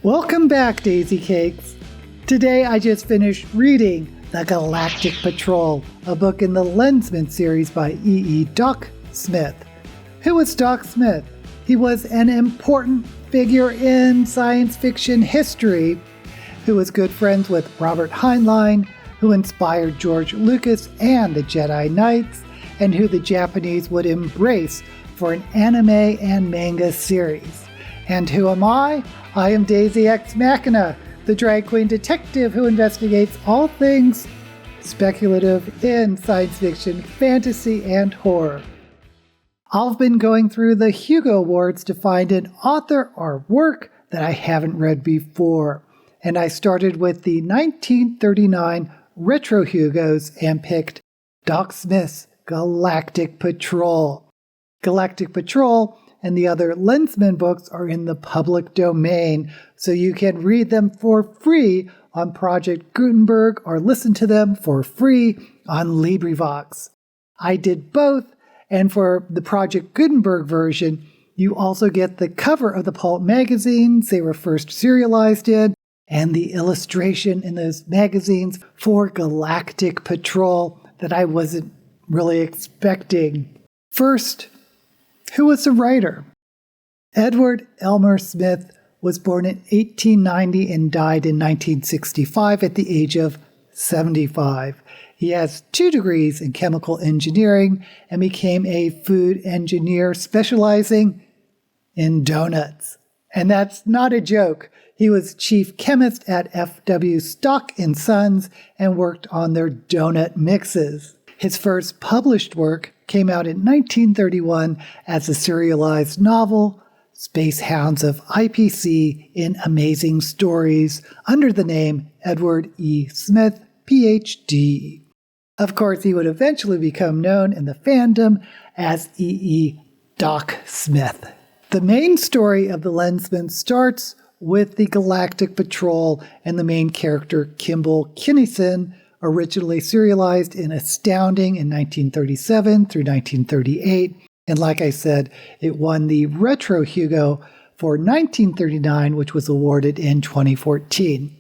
Welcome back, Daisy Cakes. Today I just finished reading The Galactic Patrol, a book in the Lensmen series by E. Doc Smith. Who was Doc Smith? He was an important figure in science fiction history who was good friends with Robert Heinlein, who inspired George Lucas and the Jedi Knights, and who the Japanese would embrace for an anime and manga series. And who am I? I am Daisy Ex Machina, the drag queen detective who investigates all things speculative in science fiction, fantasy, and horror. I've been going through the Hugo Awards to find an author or work that I haven't read before, and I started with the 1939 Retro Hugos and picked Doc Smith's Galactic Patrol. Galactic Patrol and the other Lensmen books are in the public domain, so you can read them for free on Project Gutenberg or listen to them for free on LibriVox. I did both, and for the Project Gutenberg version, you also get the cover of the pulp magazines they were first serialized in, and the illustration in those magazines for Galactic Patrol that I wasn't really expecting. First, who was the writer? Edward Elmer Smith was born in 1890 and died in 1965 at the age of 75. He has 2 degrees in chemical engineering and became a food engineer specializing in donuts. And that's not a joke. He was chief chemist at F.W. Stock & Sons and worked on their donut mixes. His first published work came out in 1931 as a serialized novel, Space Hounds of IPC in Amazing Stories, under the name Edward E. Smith, Ph.D. Of course, he would eventually become known in the fandom as E. Doc Smith. The main story of the Lensmen starts with the Galactic Patrol and the main character Kimball Kinnison, originally serialized in Astounding in 1937 through 1938. And like I said, it won the Retro Hugo for 1939, which was awarded in 2014.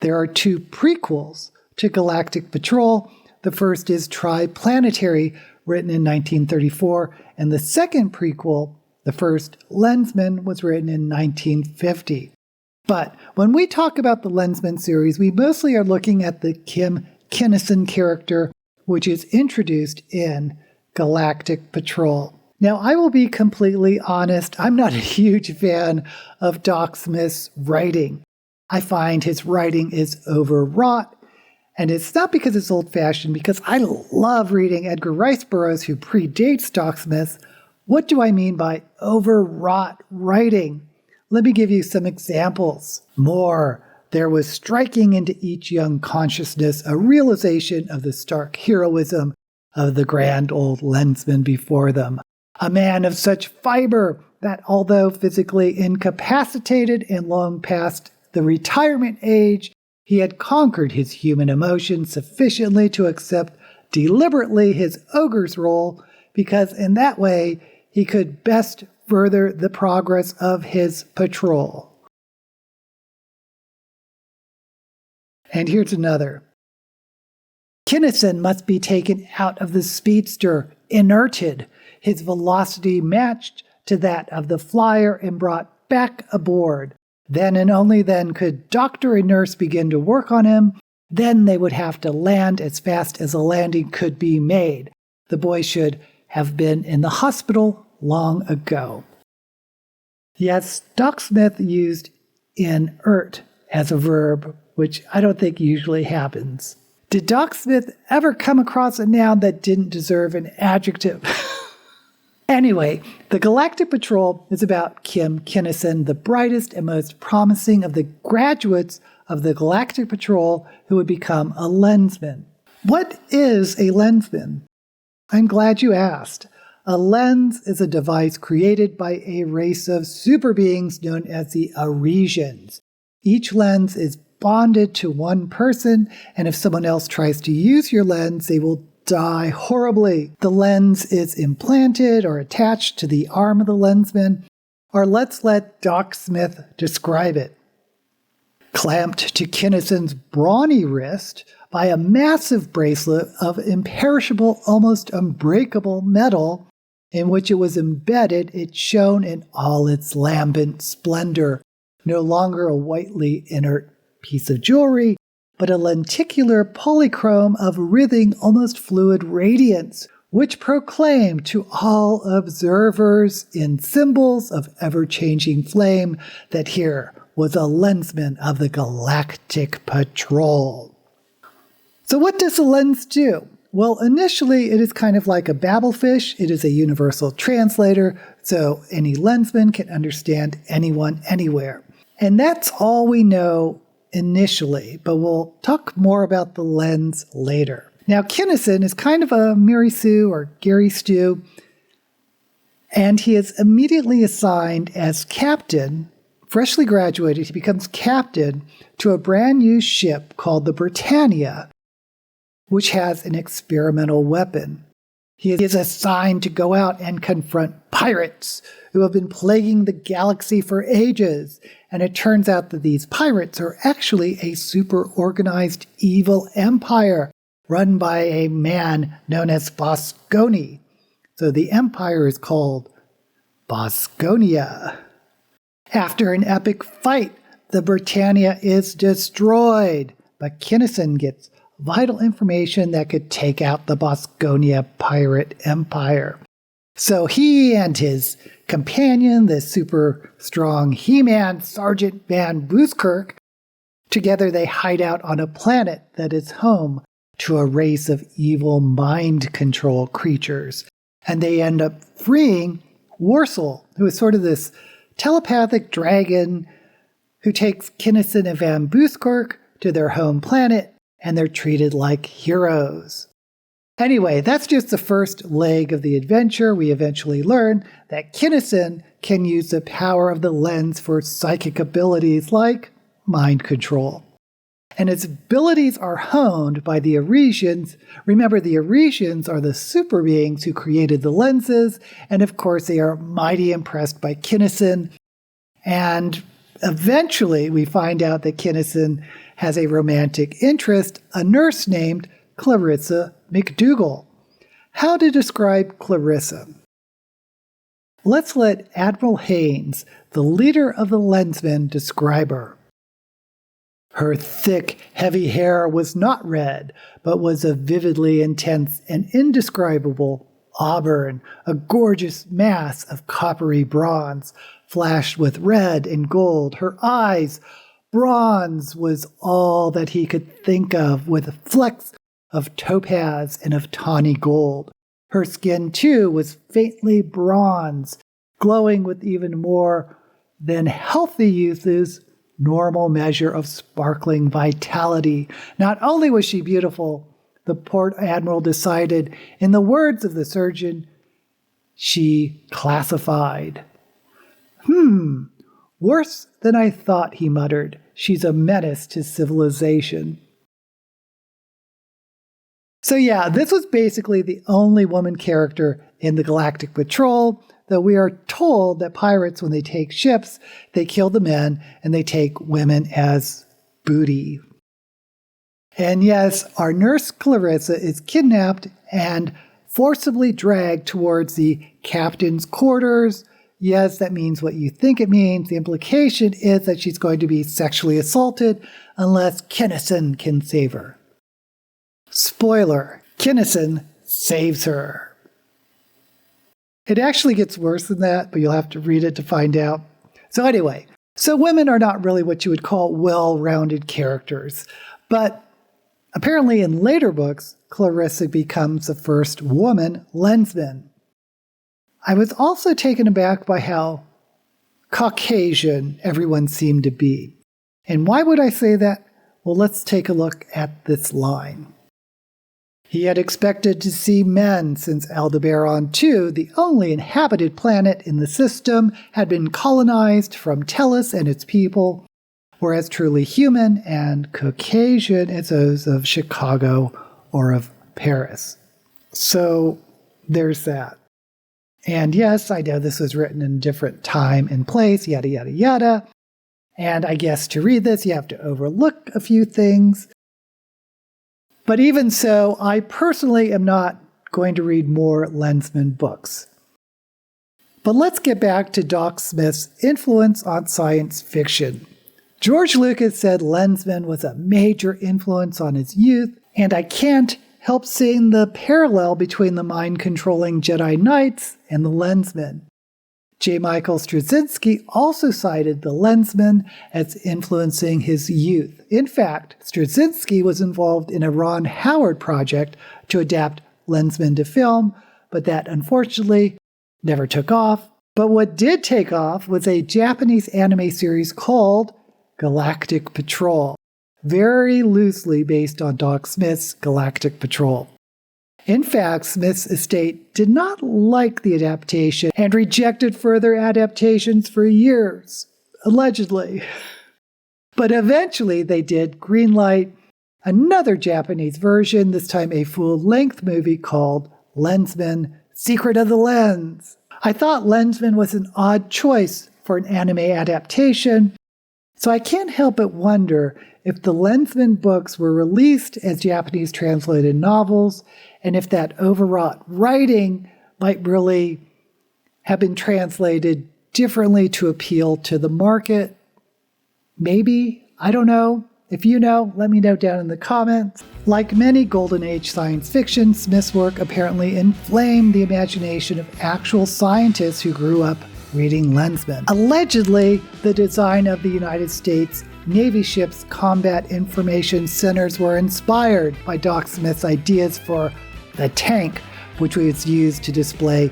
There are 2 prequels to Galactic Patrol. The first is Triplanetary, written in 1934, and the second prequel, the first Lensmen, was written in 1950. But when we talk about the Lensmen series, we mostly are looking at the Kim Kinnison character, which is introduced in Galactic Patrol. Now, I will be completely honest, I'm not a huge fan of Doc Smith's writing. I find his writing is overwrought, and it's not because it's old-fashioned, because I love reading Edgar Rice Burroughs, who predates Doc Smith. What do I mean by overwrought writing? Let me give you some examples. There was striking into each young consciousness a realization of the stark heroism of the grand old Lensmen before them. A man of such fiber that, although physically incapacitated and long past the retirement age, he had conquered his human emotions sufficiently to accept deliberately his ogre's role, because in that way he could best further the progress of his patrol. And here's another. Kinnison must be taken out of the speedster, inerted, his velocity matched to that of the flyer, and brought back aboard. Then and only then could doctor and nurse begin to work on him. Then they would have to land as fast as a landing could be made. The boy should have been in the hospital long ago. Yes, Doc Smith used inert as a verb, which I don't think usually happens. Did Doc Smith ever come across a noun that didn't deserve an adjective? Anyway, the Galactic Patrol is about Kim Kinnison, the brightest and most promising of the graduates of the Galactic Patrol who would become a Lensman. What is a Lensman? I'm glad you asked. A lens is a device created by a race of super beings known as the Arisians. Each lens is bonded to one person, and if someone else tries to use your lens, they will die horribly. The lens is implanted or attached to the arm of the lensman, or let's let Doc Smith describe it. clamped to Kinnison's brawny wrist by a massive bracelet of imperishable, almost unbreakable metal in which it was embedded. It shone in all its lambent splendor, no longer a whitely inert piece of jewelry, but a lenticular polychrome of writhing, almost fluid radiance, which proclaimed to all observers in symbols of ever-changing flame that here was a Lensman of the Galactic Patrol. So what does a lens do? Well, initially it is kind of like a babblefish. It is a universal translator, so any Lensman can understand anyone, anywhere. And that's all we know initially, but we'll talk more about the lens later. Now, Kinnison is kind of a Mary Sue or Gary Stu, and he is immediately assigned as captain. Freshly graduated, he becomes captain to a brand new ship called the Britannia, which has an experimental weapon. He is assigned to go out and confront pirates who have been plaguing the galaxy for ages. And it turns out that these pirates are actually a super organized evil empire run by a man known as Bosconi. So the empire is called Bosconia. After an epic fight, the Britannia is destroyed, but Kinnison gets vital information that could take out the Bosconia pirate empire. So he and his companion, the super strong He-Man Sergeant Van Buskirk, together they hide out on a planet that is home to a race of evil mind control creatures. And they end up freeing Worsel, who is sort of this telepathic dragon who takes Kinnison and Van Buskirk to their home planet, and they're treated like heroes. Anyway, that's just the first leg of the adventure. We eventually learn that Kinnison can use the power of the lens for psychic abilities like mind control. And its abilities are honed by the Arisians. Remember, the Arisians are the super beings who created the lenses, and of course they are mighty impressed by Kinnison. And eventually we find out that Kinnison has a romantic interest, a nurse named Clarissa McDougal. How to describe Clarissa? Let's let Admiral Haynes, the leader of the Lensmen, describe her. Her thick, heavy hair was not red, but was a vividly intense and indescribable auburn, a gorgeous mass of coppery bronze, flashed with red and gold. Her eyes, bronze, was all that he could think of, with flecks of topaz and of tawny gold. Her skin, too, was faintly bronze, glowing with even more than healthy youth's normal measure of sparkling vitality. Not only was she beautiful, the port admiral decided, in the words of the surgeon, she classified. Worse than I thought, he muttered. She's a menace to civilization. So yeah, this was basically the only woman character in the Galactic Patrol, though we are told that pirates, when they take ships, they kill the men and they take women as booty. And yes, our nurse Clarissa is kidnapped and forcibly dragged towards the captain's quarters. Yes, that means what you think it means. The implication is that she's going to be sexually assaulted unless Kinnison can save her. Spoiler, Kinnison saves her. It actually gets worse than that, but you'll have to read it to find out. So anyway, so women are not really what you would call well-rounded characters. But apparently in later books, Clarissa becomes the first woman Lensman. I was also taken aback by how Caucasian everyone seemed to be. And why would I say that? Well, let's take a look at this line. He had expected to see men since Aldebaran II, the only inhabited planet in the system, had been colonized from Tellus and its people, whereas truly human and Caucasian is those of Chicago or of Paris. So there's that. And yes, I know this was written in a different time and place, yada, yada, yada. And I guess to read this, you have to overlook a few things. But even so, I personally am not going to read more Lensmen books. But let's get back to Doc Smith's influence on science fiction. George Lucas said Lensmen was a major influence on his youth, and I can't help seeing the parallel between the mind-controlling Jedi Knights and the Lensmen. J. Michael Straczynski also cited the Lensmen as influencing his youth. In fact, Straczynski was involved in a Ron Howard project to adapt Lensmen to film, but that unfortunately never took off. But what did take off was a Japanese anime series called Galactic Patrol, very loosely based on Doc Smith's Galactic Patrol. In fact, Smith's estate did not like the adaptation and rejected further adaptations for years, allegedly. But eventually they did greenlight another Japanese version, this time a full-length movie called Lensmen: Secret of the Lens. I thought Lensmen was an odd choice for an anime adaptation, so I can't help but wonder if the Lensmen books were released as Japanese translated novels, and if that overwrought writing might really have been translated differently to appeal to the market. Maybe, I don't know. If you know, let me know down in the comments. Like many Golden Age science fiction, Smith's work apparently inflamed the imagination of actual scientists who grew up reading Lensmen. Allegedly, the design of the United States Navy ships' combat information centers were inspired by Doc Smith's ideas for the tank, which was used to display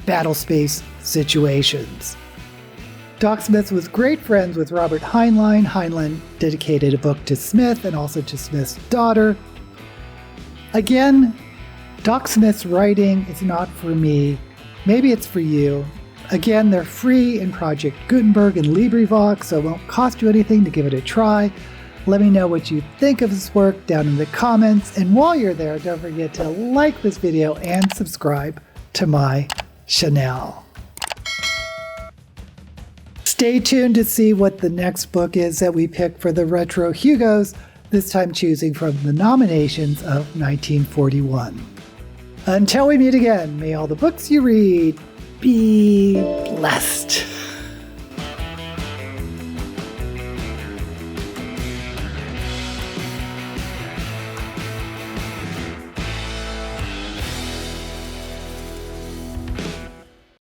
battle space situations. Doc Smith was great friends with Robert Heinlein. Heinlein dedicated a book to Smith and also to Smith's daughter. Again, Doc Smith's writing is not for me. Maybe it's for you. Again, they're free in Project Gutenberg and LibriVox, so it won't cost you anything to give it a try. Let me know what you think of this work down in the comments. And while you're there, don't forget to like this video and subscribe to my channel. Stay tuned to see what the next book is that we pick for the Retro Hugos, this time choosing from the nominations of 1941. Until we meet again, may all the books you read be blessed.